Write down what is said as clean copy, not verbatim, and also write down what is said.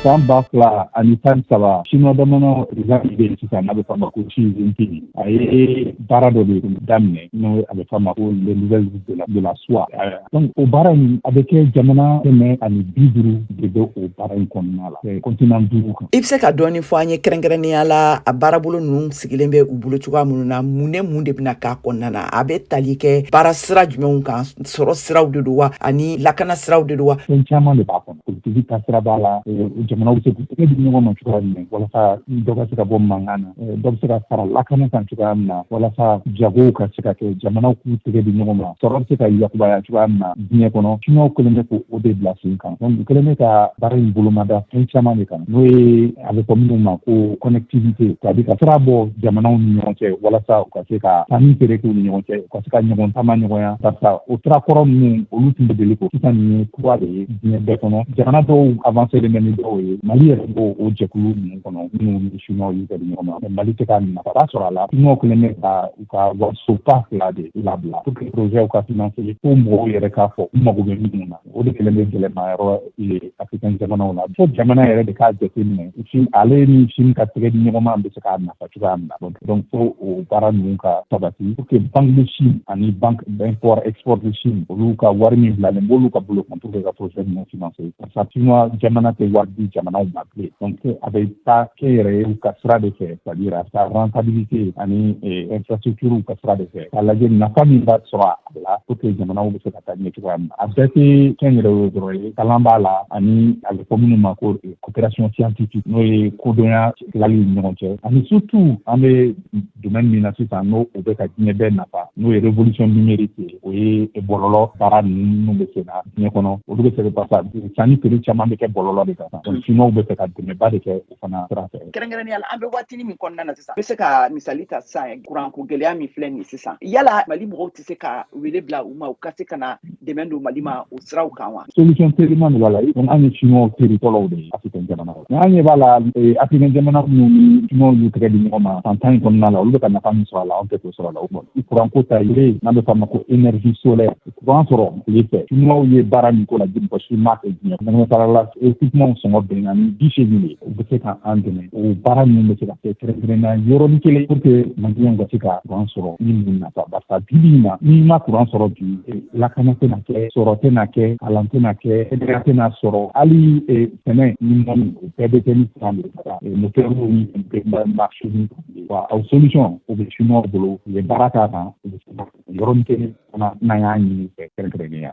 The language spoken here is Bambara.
san ba fila ani tan saba Chinois jamana exam bɛ yen sisan n'a bɛ f'a ma ko Xi Jinping a ye baara dɔ de daminɛ n'o a bɛ f'a ma ko les nouvelles de la soie donc o baara in a bɛ kɛ jamana 150 de bɛ o baara in kɔnɔna la continent 5 kan. I bɛ se ka dɔɔni fɔ an ye kɛrɛnkɛrɛnnenya la a baarabolo ninnu sigilen bɛ u bolo cogoya minnu na mun de bɛna k'a kɔnɔna na a bɛ tali kɛ baara sira jumɛnw kan sɔrɔ siraw de don wa ani lakana siraw de don wa. Fɛn caman de b'a kɔnɔ politique taasira b'a la jamanaw bɛ se k'u tɛgɛ di ɲɔgɔn ma cogoya min na walasa dɔ ka se ka bɔ mankan na dɔ bɛ se ka fara lakana kan cogoya min na walasa jagow ka se ka kɛ jamanaw k'u tɛgɛ di ɲɔgɔn ma sɔrɔ bɛ se ka yakubaya cogoya min na diɲɛ kɔnɔ Chinois kɛlen bɛ k'o de bila sen kan donc u kɛlen bɛ ka baara in bolomada fɛn caman de kan n'o ye a bɛ fɔ minnu ma ko connectivité c'est-à-dire ka sira bɔ jamanaw ni ɲɔgɔn cɛ walasa u ka se ka sanni feere k'u ni ɲɔgɔn cɛ u ka se ka ɲɔgɔn taama ɲɔgɔnya barisa o sira kɔrɔ ninnu olu tun bɛ deli ko sisan nin ye kura de ye diɲɛ bɛɛ kɔnɔ jamana dɔw avancé bɛ ni dɔw ye Mali yɛrɛ b'o o jɛkulu ninnu kɔnɔ minnu ni Chinois y'u kɛ di ɲɔgɔn ma Mali tɛ ka nafa sɔrɔ a la Chinois kɛlen bɛ ka u ka warisoba fila de labila pour que projet ka financer fo mɔgɔw yɛrɛ k'a fɔ u mago bɛ minnu na o de kɛlen bɛ gɛlɛmayɔrɔ ye africain jamanaw la fo jamana yɛrɛ de k'a jateminɛ ale ni Chine ka tɛgɛ di ɲɔgɔn ma bɛ se k'a nafa cogoya min na donc fo o baara ninnu ka sabati pour que banque de Chine ani banque d'import export de Chine olu ka wari min bilalen b'olu ka bolo kan pour que ka projet ninnu financer parce que Chinois jamana tɛ wari di jamanaw ma bilen donc a bɛ taa kɛ yɛrɛ ye u ka sira de fɛ c'est-à-dire a ka rentabilité ani infrastructure ka sira de fɛ k'a lajɛ nafa min b'a sɔrɔ a la pour que jamanaw bɛ se ka taa ɲɛ cogoya min na a bɛɛ tɛ kɛ yɛrɛ ye dɔrɔn ye kalan b'a la ani a bɛ fɔ minnu ma ko coopération scientifique n'o ye kodɔnya tilali ni ɲɔgɔn cɛ ani surtout an bɛ domaine min na sisan n'o o bɛ ka diɲɛ bɛɛ nafa n'o ye révolution numérique ye o ye bɔlɔlɔ baara ninnu bɛ se na diɲɛ kɔnɔ olu bɛ se ka pasa sanni feere caman bɛ kɛ bɔlɔlɔ de kan donc Chinois bɛ fɛ ka dɛmɛba de kɛ o fana sira fɛ. Kɛrɛnkɛrɛnnenya la an bɛ waatini min kɔnɔna na sisan n bɛ se ka misali ta sisan kuranko gɛlɛya min filɛ nin ye sisan yala Mali mɔgɔw tɛ se ka wele bila u ma u ka se ka na dɛmɛ don Mali ma o siraw kan wa. Solution teliman de b'a la donc an ye Chinois teri fɔlɔw de ye africain jamanaw mais an ɲɛ b'a la africain jamana minnu ni Chinois y'u tɛgɛ di ɲɔgɔn ma san 10 in kɔnɔna la olu bɛ ka nafa min sɔrɔ a la an tɛ k'o sɔrɔ a la kuranko ta ye n'an bɛ f'a ma ko énergie solaire kuran sɔrɔ tile fɛ Chinois ye baara min k'o la Bɔsi ma kɛ diɲɛ kɔnɔ la équipement sɔngɔ bɛnna ni 80 de u bɛ se ka an dɛmɛ o baara ninnu bɛ se ka kɛ kɛrɛnkɛrɛnnenya yɔrɔnin kelen pour que maliyɛnw ka se ka kuran sɔrɔ ni mun nafa barisa bi in na n'i ma kuran sɔrɔ bi lakana tɛna kɛ sɔrɔ tɛna kɛ kalan tɛna kɛ énergie tɛna sɔrɔ hali sɛnɛ ni mɔni o bɛɛ bɛ kɛ ni kuran de ye moteur ni marché ni wa aw solution o bɛ Chinois bolo u ye baara k'a kan u bɛ se ka yɔrɔnin kelen fana n'an y'a ɲini kɛrɛnkɛrɛnnenya